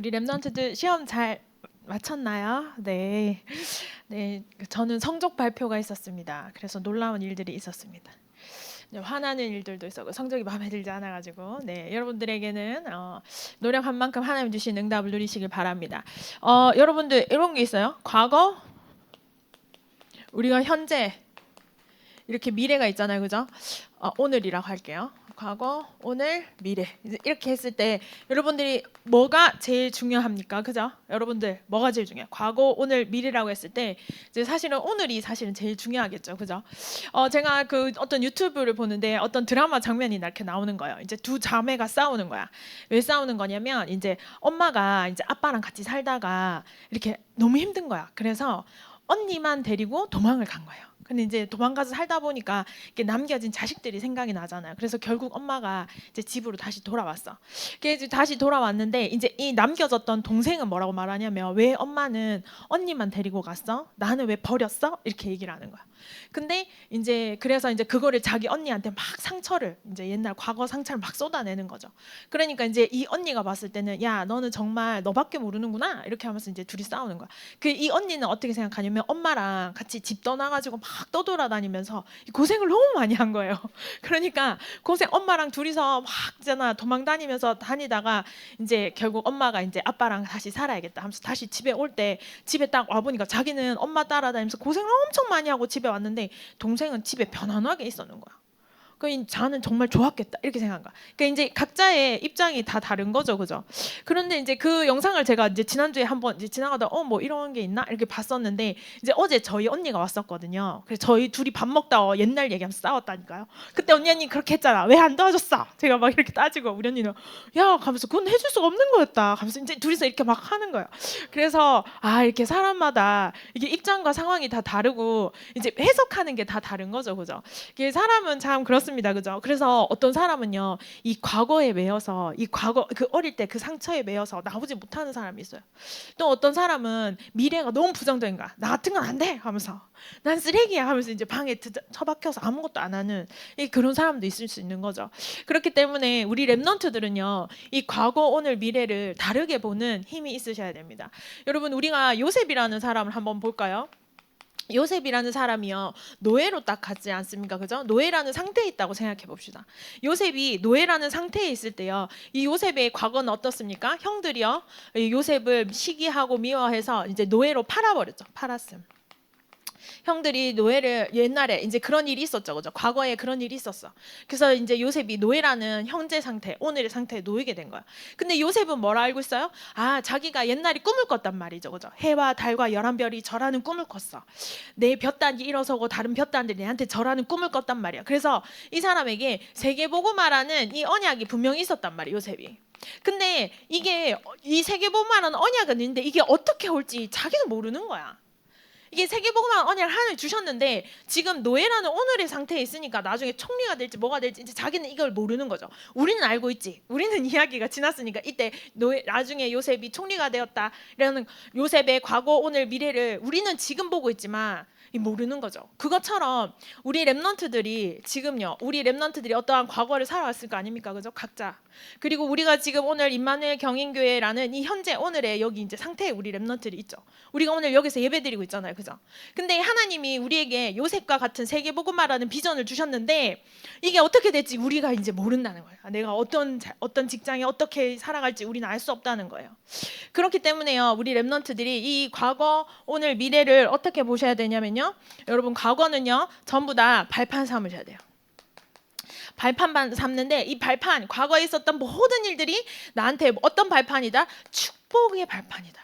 우리 랩런트들 시험 잘 마쳤나요? 네. 네, 저는 성적 발표가 있었습니다. 그래서 놀라운 일들이 있었습니다. 네, 화나는 일들도 있었고 성적이 마음에 들지 않아가지고 네, 여러분들에게는 노력한 만큼 하나님 주신 응답을 누리시길 바랍니다. 여러분들 이런 게 있어요? 과거, 우리가 현재, 이렇게 미래가 있잖아요, 그죠? 오늘이라고 할게요. 과거, 오늘, 미래. 이렇게 했을 때 여러분들이 뭐가 제일 중요합니까, 그죠? 여러분들 뭐가 제일 중요해요? 과거, 오늘, 미래라고 했을 때 이제 사실은 오늘이 사실은 제일 중요하겠죠, 그죠? 제가 그 어떤 유튜브를 보는데 어떤 드라마 장면이 이렇게 나오는 거예요. 이제 두 자매가 싸우는 거야. 왜 싸우는 거냐면 이제 엄마가 이제 아빠랑 같이 살다가 이렇게 너무 힘든 거야. 그래서 언니만 데리고 도망을 간 거예요. 근데 이제 도망가서 살다 보니까 이게 남겨진 자식들이 생각이 나잖아요. 그래서 결국 엄마가 이제 집으로 다시 돌아왔어. 그래서 다시 돌아왔는데 이제 이 남겨졌던 동생은 뭐라고 말하냐면 왜 엄마는 언니만 데리고 갔어? 나는 왜 버렸어? 이렇게 얘기를 하는 거야. 근데 이제 그래서 이제 그거를 자기 언니한테 막 상처를 이제 옛날 과거 상처를 막 쏟아내는 거죠. 그러니까 이제 이 언니가 봤을 때는 야 너는 정말 너밖에 모르는구나 이렇게 하면서 이제 둘이 싸우는 거야. 그 이 언니는 어떻게 생각하냐면 엄마랑 같이 집 떠나가지고 막 떠돌아다니면서 고생을 너무 많이 한 거예요. 그러니까 고생 엄마랑 둘이서 막 있잖아 도망 다니면서 다니다가 이제 결국 엄마가 이제 아빠랑 다시 살아야겠다 하면서 다시 집에 올 때 집에 딱 와보니까 자기는 엄마 따라다니면서 고생을 엄청 많이 하고 집에 왔는데 동생은 집에 편안하게 있었는 거야. 그 자는 정말 좋았겠다 이렇게 생각한 거야. 그러니까 이제 각자의 입장이 다 다른 거죠, 그죠? 그런데 이제 그 영상을 제가 이제 지난주에 한번 이제 지나가다 뭐 이런 게 있나 이렇게 봤었는데 이제 어제 저희 언니가 왔었거든요. 그래서 저희 둘이 밥 먹다 옛날 얘기하면서 싸웠다니까요. 그때 언니 그렇게 했잖아. 왜 안 도와줬어? 제가 막 이렇게 따지고 우리 언니는 야 가면서 그건 해줄 수가 없는 거였다. 가면서 이제 둘이서 이렇게 막 하는 거예요. 그래서 이렇게 사람마다 이게 입장과 상황이 다 다르고 이제 해석하는 게 다 다른 거죠, 그죠? 이게 사람은 참 그렇습니다, 그죠? 그래서 어떤 사람은요, 이 과거에 매여서 이 과거 그 어릴 때 그 상처에 매여서 나오지 못하는 사람이 있어요. 또 어떤 사람은 미래가 너무 부정적인 거야. 나 같은 건 안 돼 하면서 난 쓰레기야 하면서 이제 방에 처박혀서 아무것도 안 하는 그런 사람도 있을 수 있는 거죠. 그렇기 때문에 우리 랩넌트들은요, 이 과거, 오늘, 미래를 다르게 보는 힘이 있으셔야 됩니다. 여러분 우리가 요셉이라는 사람을 한번 볼까요? 요셉이라는 사람이요 노예로 딱 갔지 않습니까, 그죠? 노예라는 상태에 있다고 생각해 봅시다. 요셉이 노예라는 상태에 있을 때요 이 요셉의 과거는 어떻습니까? 형들이요 이 요셉을 시기하고 미워해서 이제 노예로 팔아버렸죠. 팔았음. 형들이 노예를 옛날에 이제 그런 일이 있었죠, 그죠? 과거에 그런 일이 있었어. 그래서 이제 요셉이 노예라는 현재 상태, 오늘의 상태에 놓이게 된 거야. 근데 요셉은 뭘 알고 있어요? 자기가 옛날에 꿈을 꿨단 말이죠, 그죠? 해와 달과 11별이 절하는 꿈을 꿨어. 내 볕단이 일어서고 다른 볕단들이 내한테 절하는 꿈을 꿨단 말이야. 그래서 이 사람에게 세계복음화라는 이 언약이 분명히 있었단 말이야, 요셉이. 근데 이게 이 세계복음화라는 언약은 있는데 이게 어떻게 올지 자기도 모르는 거야. 이게 세계복음화 언약을 하나님 주셨는데 지금 노예라는 오늘의 상태에 있으니까 나중에 총리가 될지 뭐가 될지 이제 자기는 이걸 모르는 거죠. 우리는 알고 있지. 우리는 이야기가 지났으니까 이때 나중에 요셉이 총리가 되었다. 이라는 요셉의 과거, 오늘, 미래를 우리는 지금 보고 있지만 모르는 거죠. 그것처럼 우리 랩넌트들이 지금요. 우리 랩넌트들이 어떠한 과거를 살아왔을 거 아닙니까? 그죠? 각자. 그리고 우리가 지금 오늘 임마누엘 경인교회라는 이 현재 오늘의 여기 이제 상태에 우리 랩넌트들이 있죠. 우리가 오늘 여기서 예배드리고 있잖아요. 그죠? 근데 하나님이 우리에게 요셉과 같은 세계복음화라는 비전을 주셨는데 이게 어떻게 될지 우리가 이제 모른다는 거예요. 내가 어떤 직장에 어떻게 살아갈지 우리는 알 수 없다는 거예요. 그렇기 때문에요. 우리 랩넌트들이 이 과거, 오늘, 미래를 어떻게 보셔야 되냐면요. 여러분 과거는요. 전부 다 발판 삼으셔야 돼요. 발판 삼는데 이 발판, 과거에 있었던 모든 일들이 나한테 어떤 발판이다? 축복의 발판이다.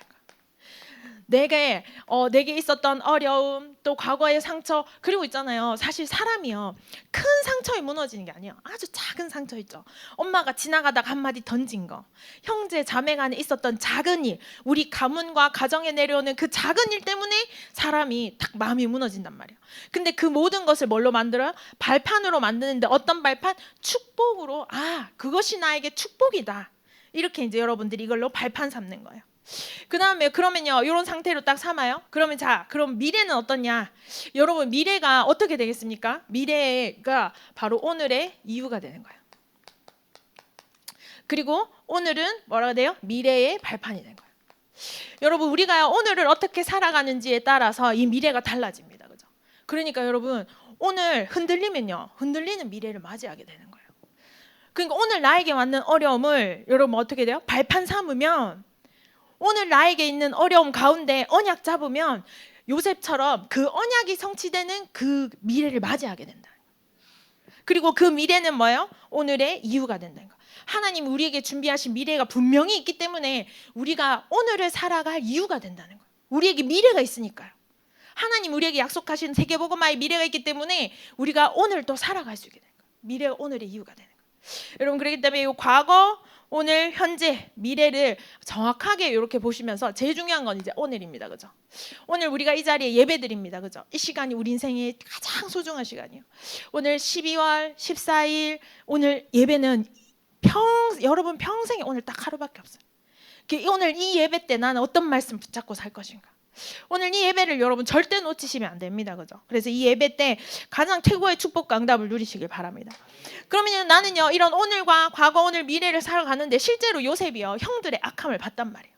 내게 있었던 어려움, 또 과거의 상처, 그리고 있잖아요. 사실 사람이요. 큰 상처에 무너지는 게 아니에요. 아주 작은 상처 있죠. 엄마가 지나가다가 한마디 던진 거, 형제 자매 간에 있었던 작은 일, 우리 가문과 가정에 내려오는 그 작은 일 때문에 사람이 딱 마음이 무너진단 말이에요. 근데 그 모든 것을 뭘로 만들어요? 발판으로 만드는데 어떤 발판? 축복으로. 그것이 나에게 축복이다. 이렇게 이제 여러분들이 이걸로 발판 삼는 거예요. 그 다음에 그러면요 이런 상태로 딱 삼아요. 그러면 그럼 미래는 어떠냐? 여러분 미래가 어떻게 되겠습니까? 미래가 바로 오늘의 이유가 되는 거예요. 그리고 오늘은 뭐라고 돼요? 미래의 발판이 된 거예요. 여러분 우리가 오늘을 어떻게 살아가는지에 따라서 이 미래가 달라집니다. 그죠? 그러니까 여러분 오늘 흔들리면요. 흔들리는 미래를 맞이하게 되는 거예요. 그러니까 오늘 나에게 왔는 어려움을 여러분 어떻게 돼요? 발판 삼으면 오늘 나에게 있는 어려움 가운데 언약 잡으면 요셉처럼 그 언약이 성취되는 그 미래를 맞이하게 된다. 그리고 그 미래는 뭐예요? 오늘의 이유가 된다는 거. 하나님 우리에게 준비하신 미래가 분명히 있기 때문에 우리가 오늘을 살아갈 이유가 된다는 거예요. 우리에게 미래가 있으니까요. 하나님 우리에게 약속하신 세계복음화의 미래가 있기 때문에 우리가 오늘 또 살아갈 수 있게 되는 거예요. 미래가 오늘의 이유가 되는 거예요. 여러분 그렇기 때문에 이 과거, 오늘, 현재, 미래를 정확하게 이렇게 보시면서 제일 중요한 건 이제 오늘입니다. 그죠? 오늘 우리가 이 자리에 예배드립니다. 그죠? 이 시간이 우리 인생의 가장 소중한 시간이에요. 오늘 12월 14일 오늘 예배는 여러분 평생에 오늘 딱 하루밖에 없어요. 오늘 이 예배 때 나는 어떤 말씀 붙잡고 살 것인가? 오늘 이 예배를 여러분 절대 놓치시면 안 됩니다. 그죠? 그래서 이 예배 때 가장 최고의 축복과 응답을 누리시길 바랍니다. 그러면 나는요 이런 오늘과 과거, 오늘, 미래를 살아가는데 실제로 요셉이요 형들의 악함을 봤단 말이에요.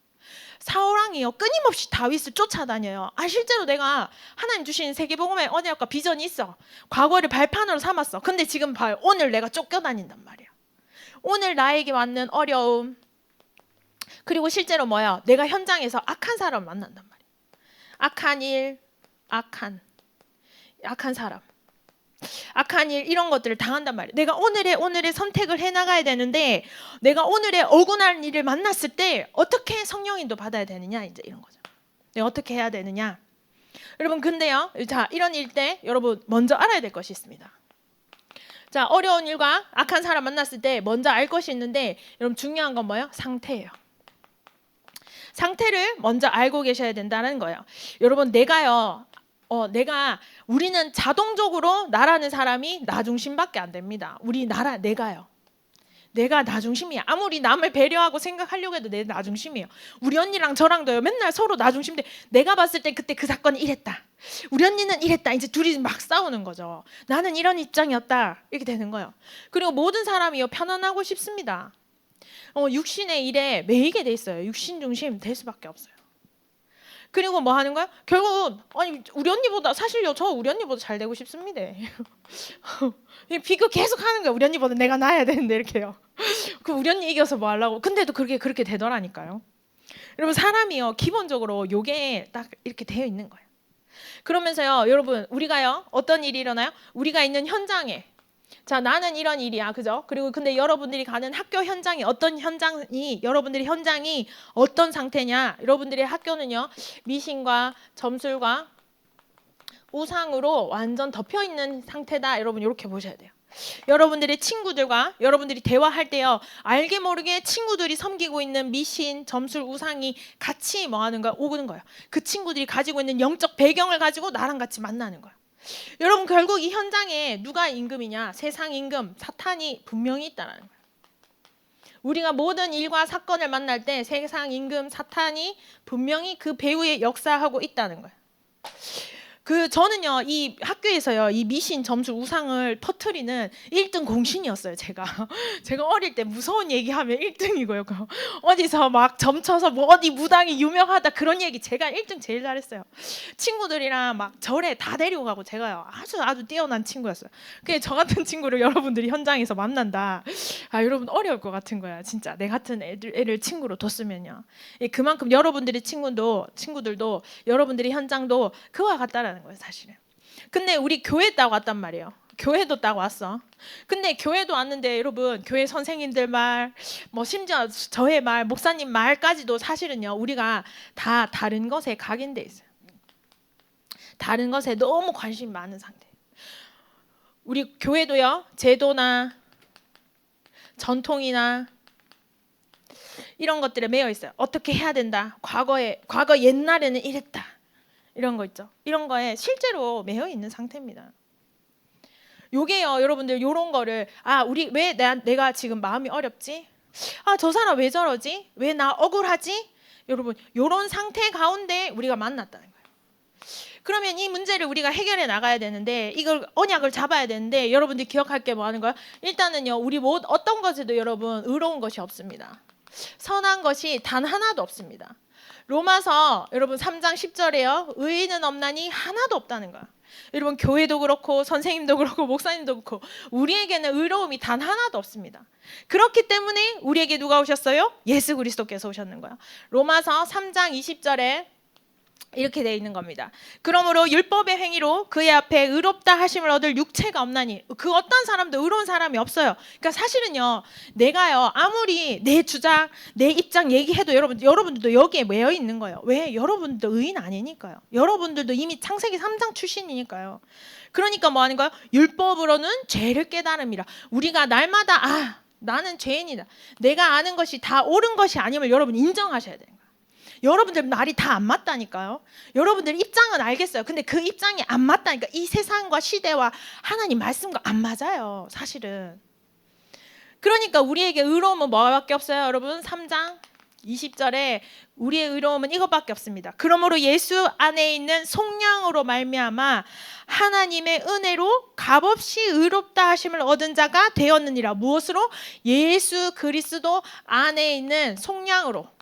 사울왕이요 끊임없이 다윗을 쫓아다녀요. 실제로 내가 하나님 주신 세계복음의 언약과 비전이 있어. 과거를 발판으로 삼았어. 근데 지금 봐요. 오늘 내가 쫓겨다닌단 말이에요. 오늘 나에게 왔는 어려움, 그리고 실제로 뭐야? 내가 현장에서 악한 사람을 만난단 말이에요. 악한 일, 악한 사람, 악한 일, 이런 것들을 당한단 말이에요. 내가 오늘의 선택을 해나가야 되는데 내가 오늘의 억울한 일을 만났을 때 어떻게 성령인도 받아야 되느냐, 이제 이런 거죠. 내가 어떻게 해야 되느냐. 여러분 근데요, 자 이런 일 때 여러분 먼저 알아야 될 것이 있습니다. 자 어려운 일과 악한 사람 만났을 때 먼저 알 것이 있는데 여러분 중요한 건 뭐예요? 상태예요. 상태를 먼저 알고 계셔야 된다는 거예요. 여러분 우리는 자동적으로 나라는 사람이 나 중심밖에 안 됩니다. 내가 나 중심이야. 아무리 남을 배려하고 생각하려고 해도 내 나 중심이에요. 우리 언니랑 저랑도요 맨날 서로 나 중심인데 내가 봤을 때 그때 그 사건이 이랬다. 우리 언니는 이랬다. 이제 둘이 막 싸우는 거죠. 나는 이런 입장이었다. 이렇게 되는 거예요. 그리고 모든 사람이요 편안하고 싶습니다. 육신의 일에 매이게 돼 있어요. 육신 중심 될 수밖에 없어요. 그리고 뭐 하는 거야? 결국 우리 언니보다 사실요 저 우리 언니보다 잘 되고 싶습니다. 비교 계속 하는 거야. 우리 언니보다 내가 나아야 되는데 이렇게요. 그 우리 언니 이겨서 뭐 하려고? 근데도 그렇게 되더라니까요. 여러분 사람이요 기본적으로 요게 딱 이렇게 되어 있는 거예요. 그러면서요 여러분 우리가요 어떤 일이 일어나요? 우리가 있는 현장에 자 나는 이런 일이야, 그죠? 그리고 근데 여러분들이 가는 학교 현장이 여러분들의 현장이 어떤 상태냐? 여러분들의 학교는요 미신과 점술과 우상으로 완전 덮여 있는 상태다. 여러분 이렇게 보셔야 돼요. 여러분들의 친구들과 여러분들이 대화할 때요 알게 모르게 친구들이 섬기고 있는 미신, 점술, 우상이 같이 뭐 하는 거야? 오는 거예요. 그 친구들이 가지고 있는 영적 배경을 가지고 나랑 같이 만나는 거예요. 여러분 결국 이 현장에 누가 임금이냐? 세상 임금 사탄이 분명히 있다는 거예요. 우리가 모든 일과 사건을 만날 때 세상 임금 사탄이 분명히 그 배후에 역사하고 있다는 거예요. 저는요 이 학교에서요 이 미신, 점술, 우상을 터트리는 1등 공신이었어요. 제가 어릴 때 무서운 얘기하면 1등이고요. 어디서 막 점쳐서 뭐 어디 무당이 유명하다 그런 얘기 제가 1등 제일 잘했어요. 친구들이랑 막 절에 다 데리고 가고 제가요 아주 뛰어난 친구였어요. 그게 저 같은 친구를 여러분들이 현장에서 만난다. 여러분 어려울 것 같은 거야. 진짜 내 같은 애를 친구로 뒀으면요. 그만큼 여러분들의 친구들도 여러분들의 현장도 그와 같다라는 거예요, 사실은. 근데 우리 교회 딱 왔단 말이에요. 교회도 딱 왔어. 근데 교회도 왔는데 여러분 교회 선생님들 말, 뭐 심지어 저의 말, 목사님 말까지도 사실은요 우리가 다 다른 것에 각인돼 있어요. 다른 것에 너무 관심이 많은 상태. 우리 교회도요 제도나 전통이나 이런 것들에 매여 있어요. 어떻게 해야 된다. 과거 옛날에는 이랬다. 이런 거 있죠. 이런 거에 실제로 매여 있는 상태입니다. 요게요, 여러분들 요런 거를 왜 내가 지금 마음이 어렵지? 저 사람 왜 저러지? 왜 나 억울하지? 여러분 요런 상태 가운데 우리가 만났다는 거예요. 그러면 이 문제를 우리가 해결해 나가야 되는데, 이걸 언약을 잡아야 되는데, 여러분들이 기억할 게 뭐 하는 거야? 일단은요, 우리 어떤 것에도 여러분 의로운 것이 없습니다. 선한 것이 단 하나도 없습니다. 로마서 여러분 3장 10절에요. 의인은 없나니 하나도 없다는 거야. 여러분 교회도 그렇고 선생님도 그렇고 목사님도 그렇고 우리에게는 의로움이 단 하나도 없습니다. 그렇기 때문에 우리에게 누가 오셨어요? 예수 그리스도께서 오셨는 거야. 로마서 3장 20절에 이렇게 되어 있는 겁니다. 그러므로 율법의 행위로 그의 앞에 의롭다 하심을 얻을 육체가 없나니, 그 어떤 사람도 의로운 사람이 없어요. 그러니까 사실은요, 내가요 아무리 내 주장, 내 입장 얘기해도 여러분들도 여기에 매여 있는 거예요. 왜? 여러분들도 의인 아니니까요. 여러분들도 이미 창세기 3장 출신이니까요. 그러니까 뭐 하는 거예요? 율법으로는 죄를 깨달음이라. 우리가 날마다 나는 죄인이다, 내가 아는 것이 다 옳은 것이 아님을 여러분 인정하셔야 돼요. 여러분들 말이 다 안 맞다니까요. 여러분들 입장은 알겠어요. 근데 그 입장이 안 맞다니까. 이 세상과 시대와 하나님 말씀과 안 맞아요, 사실은. 그러니까 우리에게 의로움은 뭐밖에 없어요, 여러분? 3장 20절에 우리의 의로움은 이것밖에 없습니다. 그러므로 예수 안에 있는 속량으로 말미암아 하나님의 은혜로 값없이 의롭다 하심을 얻은 자가 되었느니라. 무엇으로? 예수 그리스도 안에 있는 속량으로.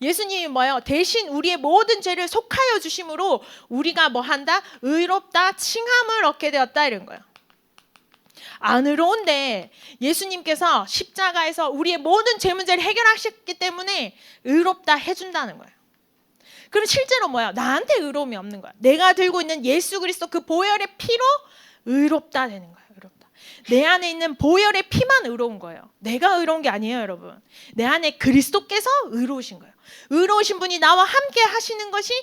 예수님이 뭐예요? 대신 우리의 모든 죄를 속하여 주심으로 우리가 뭐 한다? 의롭다, 칭함을 얻게 되었다, 이런 거예요. 안 의로운데 예수님께서 십자가에서 우리의 모든 죄 문제를 해결하셨기 때문에 의롭다 해준다는 거예요. 그럼 실제로 뭐야? 나한테 의로움이 없는 거야. 내가 들고 있는 예수 그리스도 그 보혈의 피로 의롭다 되는 거예요. 의롭다. 내 안에 있는 보혈의 피만 의로운 거예요. 내가 의로운 게 아니에요, 여러분. 내 안에 그리스도께서 의로우신 거예요. 의로우신 분이 나와 함께 하시는 것이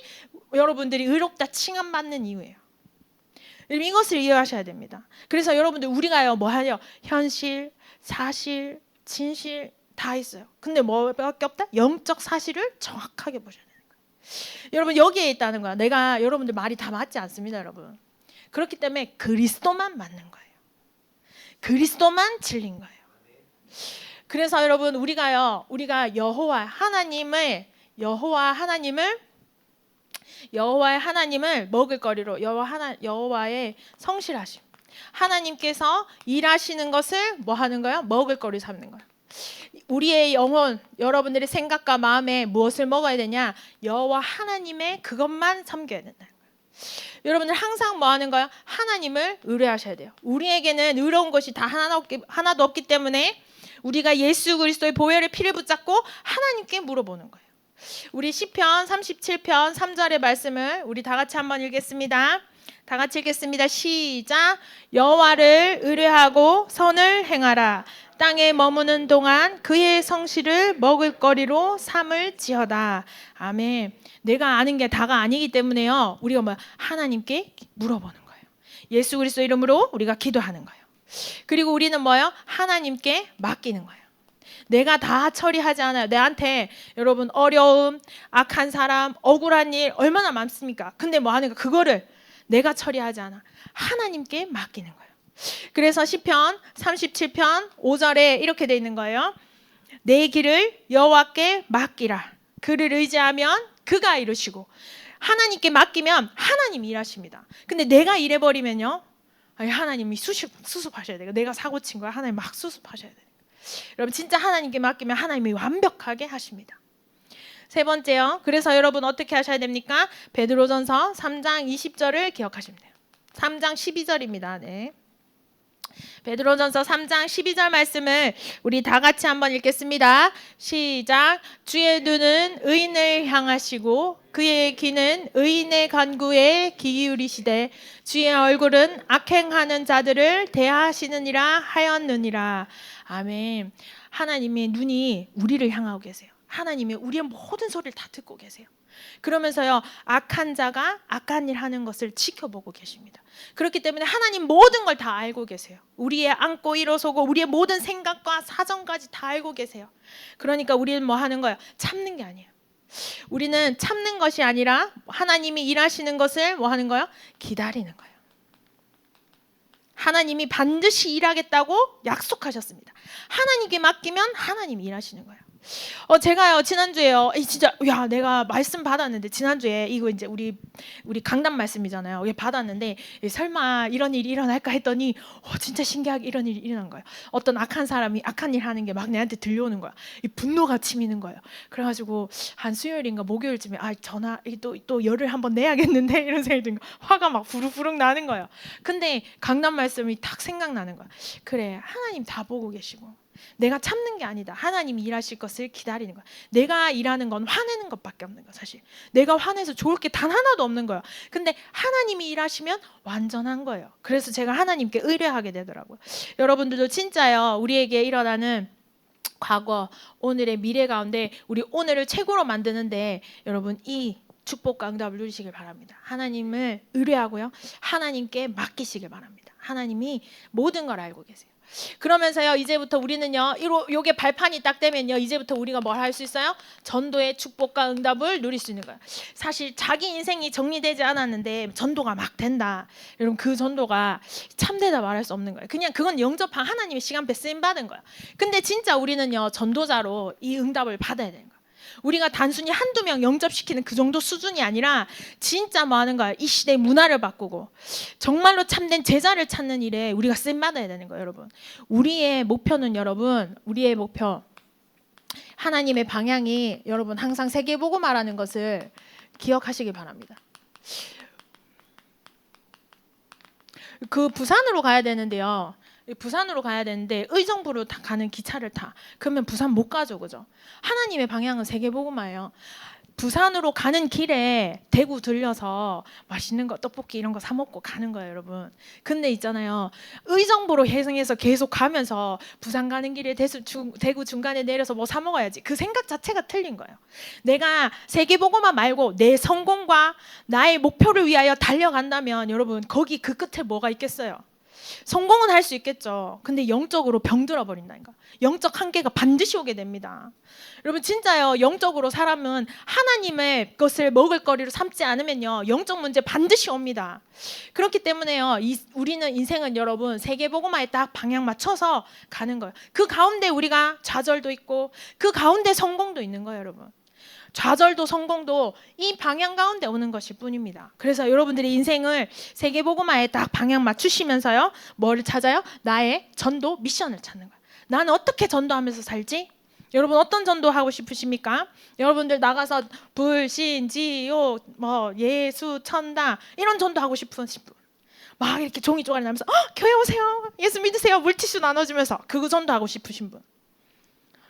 여러분들이 의롭다 칭함 받는 이유예요. 이것을 이해하셔야 됩니다. 그래서 여러분들 우리가요 뭐 하냐? 현실, 사실, 진실 다 있어요. 근데 뭐밖에 없다? 영적 사실을 정확하게 보셔야 되는 거예요. 여러분 여기에 있다는 거야. 내가 여러분들 말이 다 맞지 않습니다, 여러분. 그렇기 때문에 그리스도만 맞는 거예요. 그리스도만 진리인 거예요. 그래서 여러분 우리가 여호와 하나님을 먹을거리로 여호와의 성실하심, 하나님께서 일하시는 것을 뭐 하는 거예요? 먹을거리 삼는 거예요. 우리의 영혼, 여러분들의 생각과 마음에 무엇을 먹어야 되냐? 여호와 하나님의 그것만 섬겨야 된다는 거예요. 여러분들 항상 뭐 하는 거예요? 하나님을 의뢰하셔야 돼요. 우리에게는 의로운 것이 다 하나도 없기 때문에 우리가 예수 그리스도의 보혈의 피를 붙잡고 하나님께 물어보는 거예요. 우리 시편 37편 3절의 말씀을 우리 다 같이 한번 읽겠습니다. 다 같이 읽겠습니다. 시작. 여호와를 의뢰하고 선을 행하라. 땅에 머무는 동안 그의 성실을 먹을거리로 삼을지어다. 아멘. 내가 아는 게 다가 아니기 때문에요, 우리가 하나님께 물어보는 거예요. 예수 그리스도 이름으로 우리가 기도하는 거예요. 그리고 우리는 뭐예요? 하나님께 맡기는 거예요. 내가 다 처리하지 않아요. 내한테 여러분 어려움, 악한 사람, 억울한 일 얼마나 많습니까? 근데 뭐 하는 거? 그거를 내가 처리하지 않아. 하나님께 맡기는 거예요. 그래서 시편 37편 5절에 이렇게 돼 있는 거예요. 내 길을 여호와께 맡기라. 그를 의지하면 그가 이루시고. 하나님께 맡기면 하나님이 일하십니다. 근데 내가 일해버리면요, 하나님이 수습하셔야 돼요. 내가 사고 친 거야. 하나님 막 수습하셔야 돼요. 여러분 진짜 하나님께 맡기면 하나님이 완벽하게 하십니다. 세 번째요. 그래서 여러분 어떻게 하셔야 됩니까? 베드로전서 3장 20절을 기억하시면 돼요. 3장 12절입니다. 네. 베드로전서 3장 12절 말씀을 우리 다 같이 한번 읽겠습니다. 시작. 주의 눈은 의인을 향하시고 그의 귀는 의인의 간구에 귀 기울이시되 주의 얼굴은 악행하는 자들을 대하시느니라 하였느니라. 아멘. 하나님의 눈이 우리를 향하고 계세요. 하나님이 우리의 모든 소리를 다 듣고 계세요. 그러면서요, 악한 자가 악한 일 하는 것을 지켜보고 계십니다. 그렇기 때문에 하나님 모든 걸 다 알고 계세요. 우리의 안고 일어서고 우리의 모든 생각과 사정까지 다 알고 계세요. 그러니까 우리는 뭐 하는 거예요? 참는 게 아니에요. 우리는 참는 것이 아니라 하나님이 일하시는 것을 뭐 하는 거예요? 기다리는 거예요. 하나님이 반드시 일하겠다고 약속하셨습니다. 하나님께 맡기면 하나님이 일하시는 거예요. 제가요 지난주에요 진짜 내가 말씀 받았는데 지난주에 이거 이제 우리 강단 말씀이잖아요. 받았는데 설마 이런 일이 일어날까 했더니 진짜 신기하게 이런 일이 일어난 거예요. 어떤 악한 사람이 악한 일 하는 게 막 내한테 들려오는 거야. 이 분노가 치미는 거예요. 그래가지고 한 수요일인가 목요일쯤에 전화 또 열을 한번 내야겠는데 이런 생각이 든 거. 화가 막 부르부르 나는 거예요. 근데 강단 말씀이 딱 생각나는 거야. 그래, 하나님 다 보고 계시고 내가 참는 게 아니다. 하나님이 일하실 것을 기다리는 거야. 내가 일하는 건 화내는 것밖에 없는 거야. 사실 내가 화내서 좋을 게 단 하나도 없는 거야. 근데 하나님이 일하시면 완전한 거예요. 그래서 제가 하나님께 의뢰하게 되더라고요. 여러분들도 진짜요, 우리에게 일어나는 과거, 오늘의 미래 가운데 우리 오늘을 최고로 만드는데 여러분 이 축복과 응답을 누리시길 바랍니다. 하나님을 의뢰하고요, 하나님께 맡기시길 바랍니다. 하나님이 모든 걸 알고 계세요. 그러면서요, 이제부터 우리는요, 요게 발판이 딱 되면요, 이제부터 우리가 뭘 할 수 있어요? 전도의 축복과 응답을 누릴 수 있는 거예요. 사실 자기 인생이 정리되지 않았는데 전도가 막 된다. 여러분 그 전도가 참되다 말할 수 없는 거예요. 그냥 그건 영접한 하나님의 시간표 쓰임 받은 거예요. 근데 진짜 우리는요, 전도자로 이 응답을 받아야 되는 거예요. 우리가 단순히 한두 명 영접시키는 그 정도 수준이 아니라 진짜 뭐 하는 거야? 이 시대의 문화를 바꾸고 정말로 참된 제자를 찾는 일에 우리가 쓰임받아야 되는 거예요. 여러분 우리의 목표는 우리의 목표, 하나님의 방향이 여러분 항상 세계복음화라는 것을 기억하시기 바랍니다. 그 부산으로 가야 되는데요, 부산으로 가야 되는데 의정부로 가는 기차를 타. 그러면 부산 못 가죠, 그죠? 하나님의 방향은 세계복음화예요. 부산으로 가는 길에 대구 들려서 맛있는 거, 떡볶이 이런 거 사 먹고 가는 거예요, 여러분. 근데 있잖아요, 의정부로 해성해서 계속 가면서 부산 가는 길에 대구 중간에 내려서 뭐 사 먹어야지. 그 생각 자체가 틀린 거예요. 내가 세계복음화 말고 내 성공과 나의 목표를 위하여 달려간다면 여러분 거기 그 끝에 뭐가 있겠어요? 성공은 할 수 있겠죠. 근데 영적으로 병들어 버린다니까. 영적 한계가 반드시 오게 됩니다. 여러분 진짜요, 영적으로 사람은 하나님의 것을 먹을거리로 삼지 않으면요, 영적 문제 반드시 옵니다. 그렇기 때문에요, 우리는 인생은 여러분 세계복음화에 딱 방향 맞춰서 가는 거예요. 그 가운데 우리가 좌절도 있고 그 가운데 성공도 있는 거예요, 여러분. 좌절도 성공도 이 방향 가운데 오는 것일 뿐입니다. 그래서 여러분들의 인생을 세계복음화에 딱 방향 맞추시면서요, 뭐를 찾아요? 나의 전도 미션을 찾는 거예요. 나는 어떻게 전도하면서 살지? 여러분 어떤 전도 하고 싶으십니까? 여러분들 나가서 불신, 지옥, 뭐 예수, 천당 이런 전도 하고 싶으신 분, 막 이렇게 종이 쪼가리 나면서 교회 오세요, 예수 믿으세요, 물티슈 나눠주면서 그거 전도 하고 싶으신 분,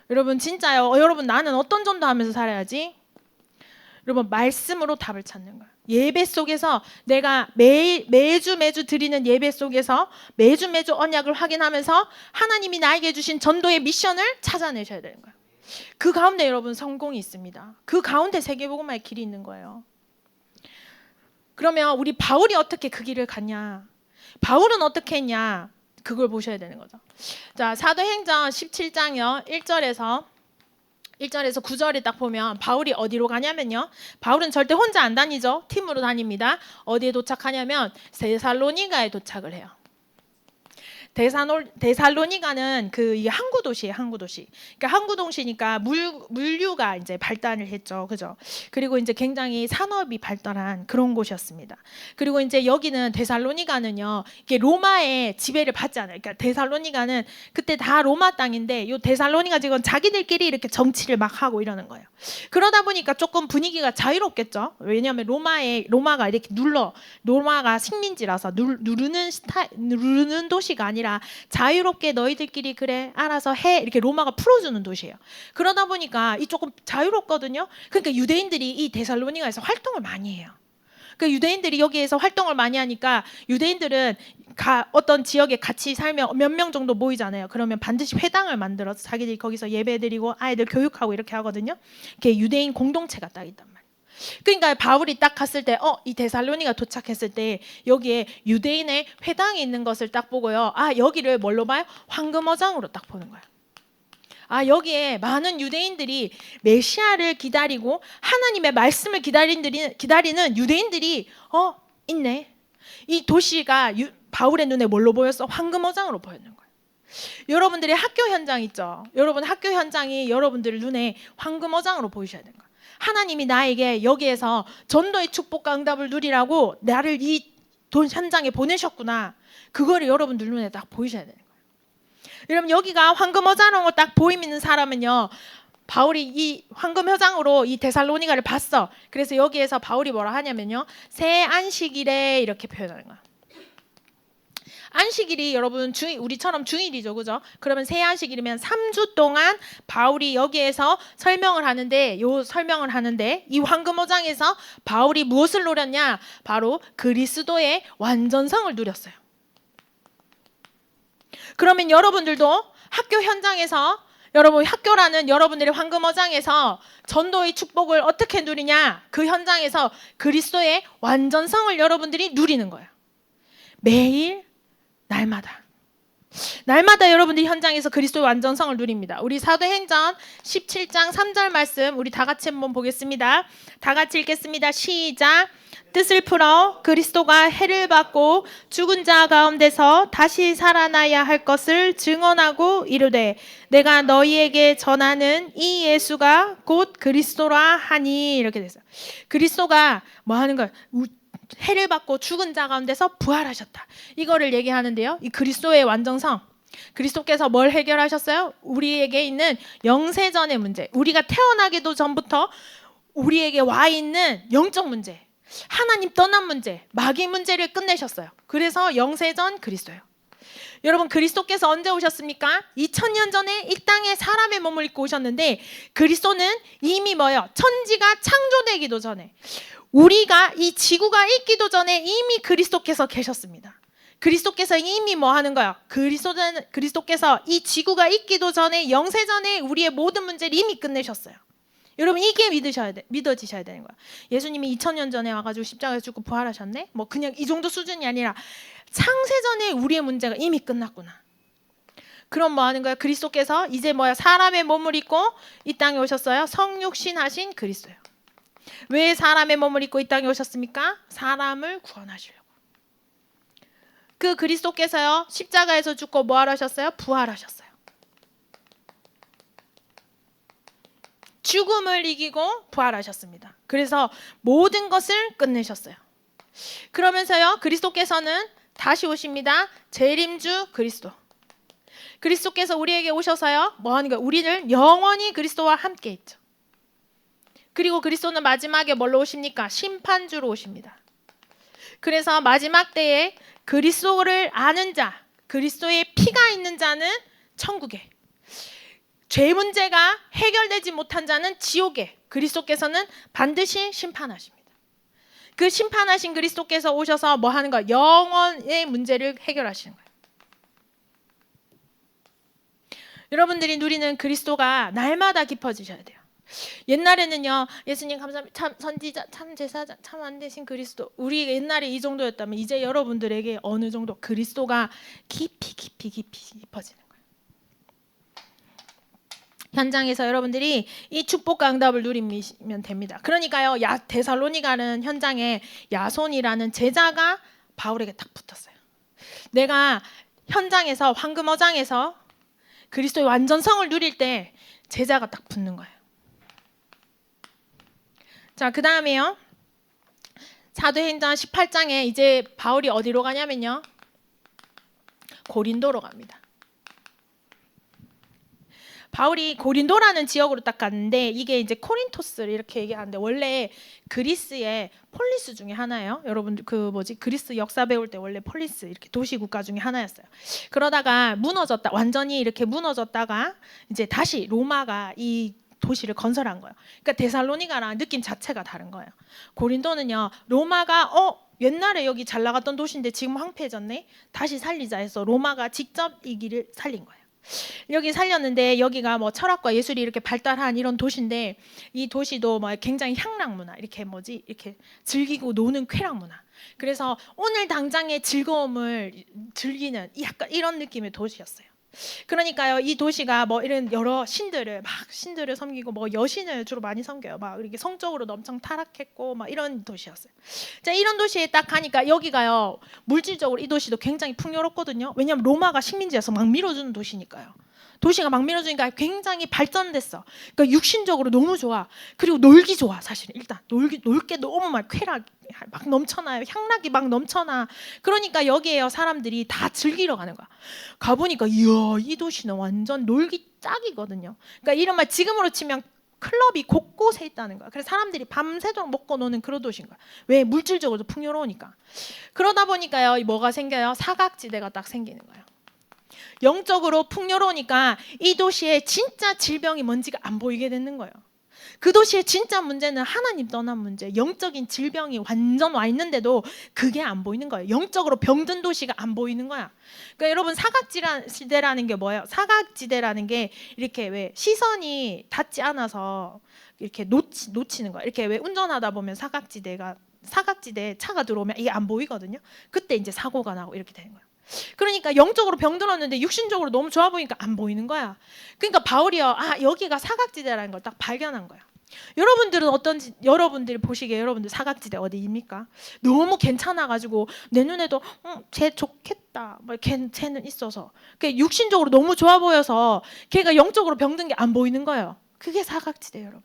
여러분 진짜요, 여러분 나는 어떤 전도하면서 살아야지? 여러분 말씀으로 답을 찾는 거예요. 예배 속에서 내가 매주 드리는 예배 속에서 매주 언약을 확인하면서 하나님이 나에게 주신 전도의 미션을 찾아내셔야 되는 거예요. 그 가운데 여러분 성공이 있습니다. 그 가운데 세계복음화의 길이 있는 거예요. 그러면 우리 바울이 어떻게 그 길을 갔냐? 바울은 어떻게 했냐? 그걸 보셔야 되는 거죠. 자, 사도행전 17장요 1절에서 9절에 딱 보면 바울이 어디로 가냐면요, 바울은 절대 혼자 안 다니죠. 팀으로 다닙니다. 어디에 도착하냐면 데살로니가에 도착을 해요. 데살로니가는 이게 항구 도시예요, 항구 도시. 그러니까 항구 도시니까 물류가 이제 발달을 했죠, 그죠? 그리고 이제 굉장히 산업이 발달한 그런 곳이었습니다. 그리고 이제 여기는 데살로니가는요, 이게 로마의 지배를 받지 않아요. 그러니까 데살로니가는 그때 다 로마 땅인데, 요 데살로니가 지금 자기들끼리 이렇게 정치를 막 하고 이러는 거예요. 그러다 보니까 조금 분위기가 자유롭겠죠. 왜냐하면 로마가 이렇게 로마가 식민지라서 누르는 도시가 아니라 자유롭게 너희들끼리 그래 알아서 해 이렇게 로마가 풀어주는 도시예요. 그러다 보니까 이 조금 자유롭거든요. 그러니까 유대인들이 이 데살로니가에서 활동을 많이 해요. 그 유대인들이 여기에서 활동을 많이 하니까 유대인들은 어떤 지역에 같이 살면 몇 명 정도 모이잖아요. 그러면 반드시 회당을 만들어서 자기들이 거기서 예배드리고 아이들 교육하고 이렇게 하거든요. 그게 유대인 공동체가 딱 있단 말이에요. 그러니까 바울이 딱 갔을 때 이 데살로니가 도착했을 때 여기에 유대인의 회당이 있는 것을 딱 보고요, 여기를 뭘로 봐요? 황금어장으로 딱 보는 거예요. 여기에 많은 유대인들이 메시아를 기다리고 하나님의 말씀을 기다리는 유대인들이 있네. 이 도시가 바울의 눈에 뭘로 보였어? 황금어장으로 보였는 거예요. 여러분들의 학교 현장 있죠. 여러분 학교 현장이 여러분들 눈에 황금어장으로 보이셔야 되는 거예요. 하나님이 나에게 여기에서 전도의 축복과 응답을 누리라고 나를 이 현장에 보내셨구나. 그거를 여러분들 눈에 딱 보이셔야 되는 거예요. 여러분 여기가 황금어장으로 딱 보이는 사람은요. 바울이 이 황금효장으로 이 데살로니가를 봤어. 그래서 여기에서 바울이 뭐라 하냐면요. 새 안식일에 이렇게 표현하는 거야. 안식일이 여러분 우리처럼 주일이죠. 그죠? 그러면 새 안식일이면 3주 동안 바울이 여기에서 설명을 하는데 이 황금어장에서 바울이 무엇을 누렸냐? 바로 그리스도의 완전성을 누렸어요. 그러면 여러분들도 학교 현장에서 여러분 학교라는 여러분들의 황금어장에서 전도의 축복을 어떻게 누리냐? 그 현장에서 그리스도의 완전성을 여러분들이 누리는 거예요. 매일 날마다 여러분들이 현장에서 그리스도의 완전성을 누립니다. 우리 사도행전 17장 3절 말씀 우리 다 같이 한번 보겠습니다. 다 같이 읽겠습니다. 시작. 뜻을 풀어 그리스도가 해를 받고 죽은 자 가운데서 다시 살아나야 할 것을 증언하고 이르되 내가 너희에게 전하는 이 예수가 곧 그리스도라 하니. 이렇게 됐어요. 그리스도가 뭐 하는 거예요? 해를 받고 죽은 자 가운데서 부활하셨다. 이거를 얘기하는데요. 이 그리스도의 완전성. 그리스도께서 뭘 해결하셨어요? 우리에게 있는 영세전의 문제. 우리가 태어나기도 전부터 우리에게 와 있는 영적 문제. 하나님 떠난 문제, 마귀 문제를 끝내셨어요. 그래서 영세전 그리스도예요. 여러분 그리스도께서 언제 오셨습니까? 2000년 전에 이 땅에 사람의 몸을 입고 오셨는데 그리스도는 이미 뭐예요? 천지가 창조되기도 전에 우리가 이 지구가 있기도 전에 이미 그리스도께서 계셨습니다. 그리스도께서 이미 뭐 하는 거예요? 그리스도께서 이 지구가 있기도 전에 영세전에 우리의 모든 문제를 이미 끝내셨어요. 여러분 이게 믿어지셔야 되는 거야. 예수님이 2000년 전에 와가지고 십자가에 죽고 부활하셨네? 뭐 그냥 이 정도 수준이 아니라 창세전에 우리의 문제가 이미 끝났구나. 그럼 뭐 하는 거야? 그리스도께서 이제 뭐야? 사람의 몸을 입고 이 땅에 오셨어요. 성육신하신 그리스도예요. 왜 사람의 몸을 입고 이 땅에 오셨습니까? 사람을 구원하시려고. 그 그리스도께서요 십자가에서 죽고 뭐 하러 하셨어요? 부활하셨어요. 죽음을 이기고 부활하셨습니다. 그래서 모든 것을 끝내셨어요. 그러면서요 그리스도께서는 다시 오십니다. 재림주 그리스도. 그리스도께서 우리에게 오셔서요 뭐 하는 거예요? 우리를 영원히 그리스도와 함께 있죠. 그리고 그리스도는 마지막에 뭘로 오십니까? 심판주로 오십니다. 그래서 마지막 때에 그리스도를 아는 자, 그리스도의 피가 있는 자는 천국에, 죄 문제가 해결되지 못한 자는 지옥에 그리스도께서는 반드시 심판하십니다. 그 심판하신 그리스도께서 오셔서 뭐 하는 거예요? 영원의 문제를 해결하시는 거예요. 여러분들이 누리는 그리스도가 날마다 깊어지셔야 돼요. 옛날에는요 예수님 감사합니다 참 선지자 참 제사장 참 안 되신 그리스도 우리 옛날에 이 정도였다면 이제 여러분들에게 어느 정도 그리스도가 깊이 깊어지는 거예요. 현장에서 여러분들이 이 축복과 응답을 누리면 됩니다. 그러니까요 데살로니가는 현장에 야손이라는 제자가 바울에게 딱 붙었어요. 내가 현장에서 황금어장에서 그리스도의 완전성을 누릴 때 제자가 딱 붙는 거예요. 자, 그 다음에요. 사도행전 18장에 이제 바울이 어디로 가냐면요. 고린도로 갑니다. 바울이 고린도라는 지역으로 딱 갔는데 이게 이제 코린토스를 이렇게 얘기하는데 원래 그리스의 폴리스 중에 하나예요. 여러분 그리스 역사 배울 때 원래 폴리스 이렇게 도시 국가 중에 하나였어요. 그러다가 완전히 이렇게 무너졌다가 이제 다시 로마가 이 도시를 건설한 거예요. 그러니까 데살로니가랑 느낌 자체가 다른 거예요. 고린도는요. 로마가 옛날에 여기 잘 나갔던 도시인데 지금 황폐해졌네. 다시 살리자 해서 로마가 직접 이 길을 살린 거예요. 여기 살렸는데 여기가 뭐 철학과 예술이 이렇게 발달한 이런 도시인데 이 도시도 뭐 굉장히 향락 문화 이렇게 즐기고 노는 쾌락 문화. 그래서 오늘 당장의 즐거움을 즐기는 약간 이런 느낌의 도시였어요. 그러니까요, 이 도시가 뭐 이런 여러 신들을 섬기고 뭐 여신을 주로 많이 섬겨요. 막 이렇게 성적으로도 엄청 타락했고 막 이런 도시였어요. 자, 이런 도시에 딱 가니까 여기가요, 물질적으로 이 도시도 굉장히 풍요롭거든요. 왜냐하면 로마가 식민지에서 막 밀어주는 도시니까요. 도시가 막 밀어주니까 굉장히 발전됐어. 그러니까 육신적으로 너무 좋아. 그리고 놀기 좋아. 사실은 일단 놀 게 너무 막 쾌락 막 넘쳐나요. 향락이 막 넘쳐나. 그러니까 여기에요, 사람들이 다 즐기러 가는 거야. 가보니까 이야, 이 도시는 완전 놀기 짝이거든요. 그러니까 이런 말 지금으로 치면 클럽이 곳곳에 있다는 거야. 그래서 사람들이 밤새도록 먹고 노는 그런 도시인 거야. 왜? 물질적으로도 풍요로우니까. 그러다 보니까요, 뭐가 생겨요? 사각지대가 딱 생기는 거예요. 영적으로 풍요로우니까 이 도시에 진짜 질병이 뭔지가 안 보이게 되는 거예요. 그 도시의 진짜 문제는 하나님 떠난 문제, 영적인 질병이 완전 와 있는데도 그게 안 보이는 거예요. 영적으로 병든 도시가 안 보이는 거야. 그러니까 여러분, 사각지대라는 게 뭐예요? 사각지대라는 게 이렇게 왜 시선이 닿지 않아서 이렇게 놓치는 거야. 이렇게 왜 운전하다 보면 사각지대에 차가 들어오면 이게 안 보이거든요. 그때 이제 사고가 나고 이렇게 되는 거예요. 그러니까 영적으로 병들었는데 육신적으로 너무 좋아 보이니까 안 보이는 거야. 그러니까 바울이요, 여기가 사각지대라는 걸 딱 발견한 거야. 여러분들은 어떤지, 여러분들이 보시기에 여러분들 사각지대 어디입니까? 너무 괜찮아가지고 내 눈에도 쟤 좋겠다, 뭐 쟤는 있어서 육신적으로 너무 좋아 보여서 걔가 영적으로 병든 게 안 보이는 거예요. 그게 사각지대, 여러분.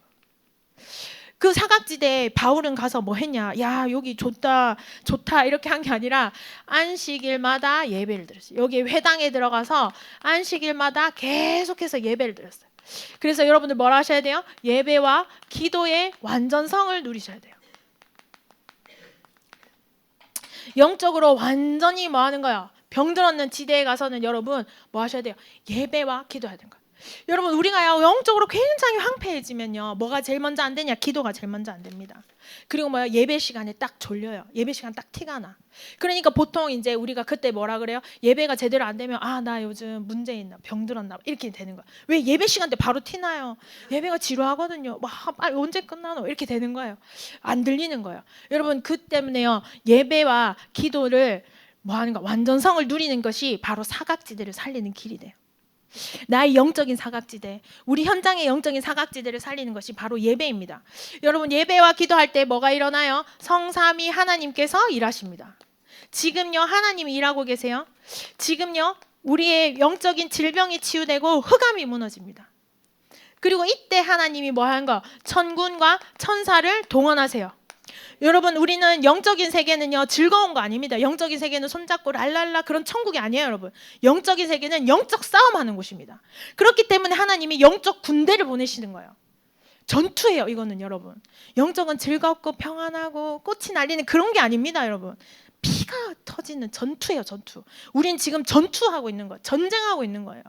그 사각지대에 바울은 가서 뭐 했냐? 야, 여기 좋다 이렇게 한 게 아니라 안식일마다 예배를 드렸어요. 여기 회당에 들어가서 안식일마다 계속해서 예배를 드렸어요. 그래서 여러분들 뭐라 하셔야 돼요? 예배와 기도의 완전성을 누리셔야 돼요. 영적으로 완전히 뭐 하는 거야? 병들었는 지대에 가서는 여러분 뭐 하셔야 돼요? 예배와 기도해야 되는 거예요. 여러분, 우리가 영적으로 굉장히 황폐해지면요, 뭐가 제일 먼저 안 되냐? 기도가 제일 먼저 안 됩니다. 그리고 뭐야? 예배 시간에 딱 졸려요. 예배 시간 딱 티가 나. 그러니까 보통 이제 우리가 그때 뭐라 그래요? 예배가 제대로 안 되면 나 요즘 문제 있나, 병들었나, 이렇게 되는 거야. 왜? 예배 시간 때 바로 티나요. 예배가 지루하거든요. 빨리 언제 끝나노? 이렇게 되는 거예요. 안 들리는 거예요. 여러분, 그 때문에요, 예배와 기도를 뭐 하는 거, 완전성을 누리는 것이 바로 사각지대를 살리는 길이 돼요. 나의 영적인 사각지대, 우리 현장의 영적인 사각지대를 살리는 것이 바로 예배입니다. 여러분, 예배와 기도할 때 뭐가 일어나요? 성삼위 하나님께서 일하십니다. 지금요, 하나님이 일하고 계세요. 지금요, 우리의 영적인 질병이 치유되고 흑암이 무너집니다. 그리고 이때 하나님이 뭐 하는 거? 천군과 천사를 동원하세요. 여러분, 우리는 영적인 세계는요, 즐거운 거 아닙니다. 영적인 세계는 손잡고 랄랄라 그런 천국이 아니에요, 여러분. 영적인 세계는 영적 싸움하는 곳입니다. 그렇기 때문에 하나님이 영적 군대를 보내시는 거예요. 전투예요, 이거는. 여러분, 영적은 즐겁고 평안하고 꽃이 날리는 그런 게 아닙니다, 여러분. 피가 터지는 전투예요, 전투. 우린 지금 전투하고 있는 거예요. 전쟁하고 있는 거예요.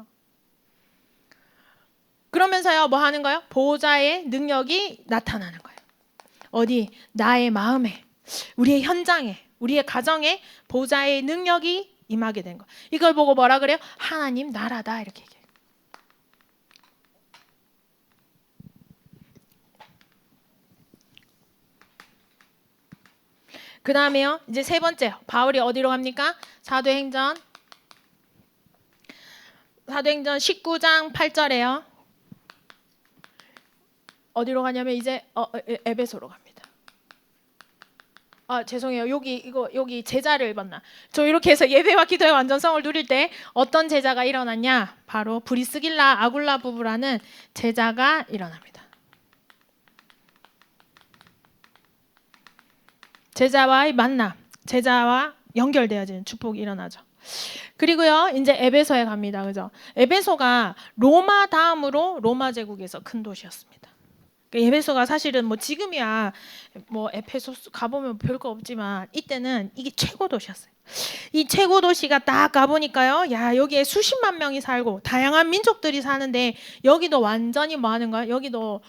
그러면서요, 뭐 하는 거예요? 보호자의 능력이 나타나는 거예요. 어디? 나의 마음에, 우리의 현장에, 우리의 가정에 보호자의 능력이 임하게 된 거. 이걸 보고 뭐라 그래요? 하나님 나라다, 이렇게 얘기해요. 그 다음에요, 이제 세 번째, 바울이 어디로 갑니까? 사도행전 19장 8절에요. 어디로 가냐면 이제 에베소로 갑니다. 죄송해요. 여기 제자를 봤나? 저 이렇게 해서 예배와 기도의 완전성을 누릴 때 어떤 제자가 일어났냐? 바로 브리스길라 아굴라 부부라는 제자가 일어납니다. 제자와의 만남, 제자와 연결되어지는 축복이 일어나죠. 그리고요, 이제 에베소에 갑니다. 그죠? 에베소가 로마 다음으로 로마 제국에서 큰 도시였습니다. 에베소가 사실은 뭐 지금이야 뭐 에페소스 가보면 별거 없지만 이때는 이게 최고 도시였어요. 이 최고 도시가 딱 가보니까요, 야, 여기에 수십만 명이 살고 다양한 민족들이 사는데 여기도 완전히 뭐 하는 거야? 여기도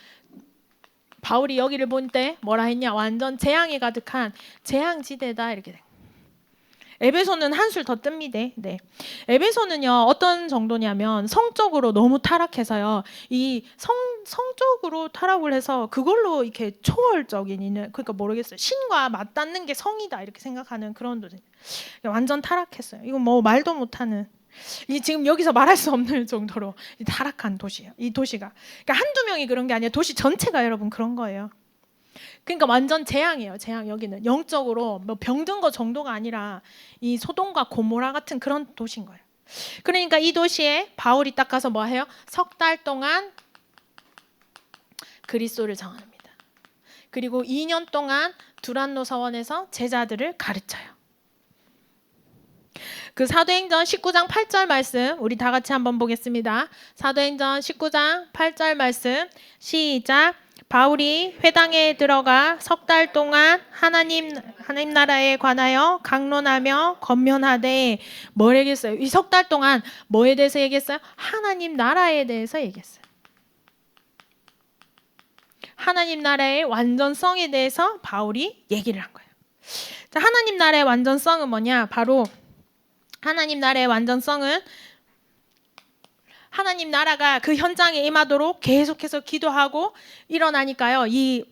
바울이 여기를 본 때 뭐라 했냐? 완전 재앙이 가득한 재앙지대다, 이렇게 돼. 에베소는 한술 더 뜹니다. 네. 에베소는요, 어떤 정도냐면 성적으로 너무 타락해서요, 이 성적으로 타락을 해서 그걸로 이렇게 초월적인, 그러니까 모르겠어요, 신과 맞닿는 게 성이다 이렇게 생각하는 그런 도시. 완전 타락했어요. 이거 뭐 말도 못하는. 이 지금 여기서 말할 수 없는 정도로 타락한 도시예요. 이 도시가. 그러니까 한두 명이 그런 게 아니라 도시 전체가 여러분 그런 거예요. 그러니까 완전 재앙이에요. 재앙. 여기는 영적으로 뭐 병든 거 정도가 아니라 이 소돔과 고모라 같은 그런 도시인 거예요. 그러니까 이 도시에 바울이 딱 가서 뭐 해요? 석 달 동안 그리스도를 전합니다. 그리고 2년 동안 두란노 서원에서 제자들을 가르쳐요. 그 사도행전 19장 8절 말씀 우리 다 같이 한번 보겠습니다. 사도행전 19장 8절 말씀 시작. 바울이 회당에 들어가 석 달 동안 하나님 나라에 관하여 강론하며 권면하되 뭘 얘기했어요? 이 석 달 동안 뭐에 대해서 얘기했어요? 하나님 나라에 대해서 얘기했어요. 하나님 나라의 완전성에 대해서 바울이 얘기를 한 거예요. 자, 하나님 나라의 완전성은 뭐냐? 바로 하나님 나라의 완전성은 하나님 나라가 그 현장에 임하도록 계속해서 기도하고 일어나니까요. 이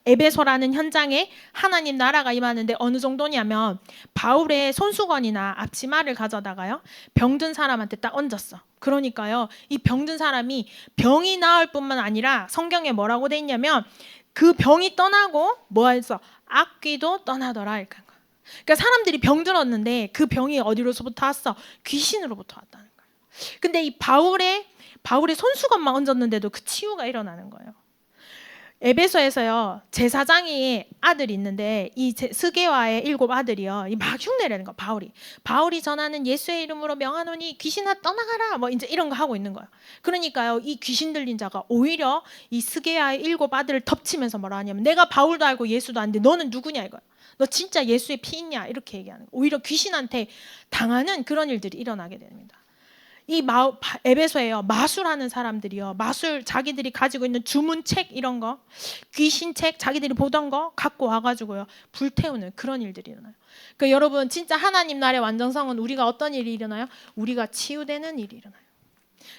에베소라는 현장에 하나님 나라가 임하는데 어느 정도냐면 바울의 손수건이나 앞치마를 가져다가요. 병든 사람한테 딱 얹었어. 그러니까요. 이 병든 사람이 병이 나을 뿐만 아니라 성경에 뭐라고 돼 있냐면 그 병이 떠나고 뭐 했어? 악귀도 떠나더라. 이렇게. 그러니까 사람들이 병들었는데 그 병이 어디로부터 왔어? 귀신으로부터 왔다는 거예요. 근데 이 바울의 손수건만 얹었는데도 그 치유가 일어나는 거예요. 에베소에서요 제사장이 아들이 있는데 이 스게와의 7 아들이요 막 흉내내는 거. 바울이 전하는 예수의 이름으로 명하노니 귀신아 떠나가라 뭐 이제 이런 거 하고 있는 거예요. 그러니까요 이 귀신 들린 자가 오히려 이 스게와의 7 아들을 덮치면서 뭐라 하냐면 내가 바울도 알고 예수도 아는데 너는 누구냐 이거야. 너 진짜 예수의 피 있냐 이렇게 얘기하는 거예요. 오히려 귀신한테 당하는 그런 일들이 일어나게 됩니다. 이 에베소에요 마술하는 사람들이요 마술 자기들이 가지고 있는 주문책 이런 거 귀신책 자기들이 보던 거 갖고 와가지고요 불태우는 그런 일들이 일어나요. 그러니까 여러분 진짜 하나님 나라의 완전성은 우리가 어떤 일이 일어나요? 우리가 치유되는 일이 일어나요.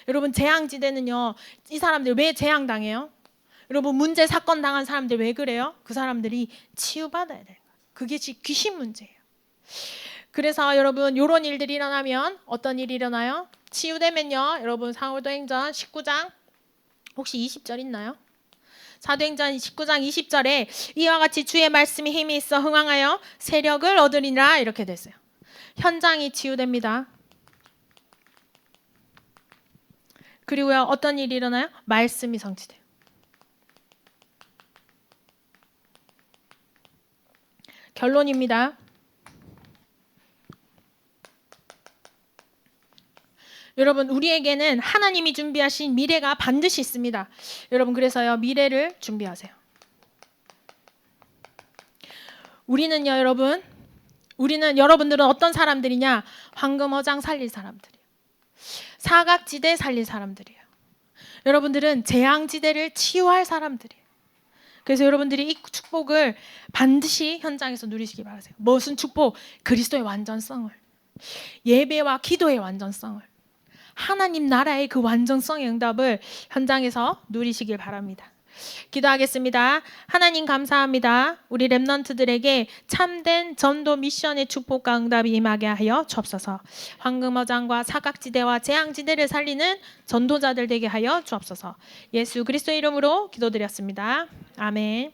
여러분 재앙지대는요 이 사람들 왜 재앙당해요? 여러분 문제 사건 당한 사람들 왜 그래요? 그 사람들이 치유받아야 돼요. 그게 귀신 문제예요. 그래서 여러분 이런 일들이 일어나면 어떤 일이 일어나요? 치유되면요. 여러분 사도행전 19장 혹시 20절 있나요? 사도행전 19장 20절에 이와 같이 주의 말씀이 힘이 있어 흥황하여 세력을 얻으리라 이렇게 됐어요. 현장이 치유됩니다. 그리고요 어떤 일이 일어나요? 말씀이 성취돼요. 결론입니다. 여러분 우리에게는 하나님이 준비하신 미래가 반드시 있습니다. 여러분 그래서요 미래를 준비하세요. 여러분들은 어떤 사람들이냐? 황금어장 살릴 사람들이에요. 사각지대 살릴 사람들이에요. 여러분들은 재앙지대를 치유할 사람들이에요. 그래서 여러분들이 이 축복을 반드시 현장에서 누리시기 바라세요. 무슨 축복? 그리스도의 완전성을, 예배와 기도의 완전성을, 하나님 나라의 그 완전성의 응답을 현장에서 누리시길 바랍니다. 기도하겠습니다. 하나님 감사합니다. 우리 렘넌트들에게 참된 전도 미션의 축복과 응답이 임하게 하여 주옵소서. 황금어장과 사각지대와 재앙지대를 살리는 전도자들 되게 하여 주옵소서. 예수 그리스도 이름으로 기도드렸습니다. 아멘.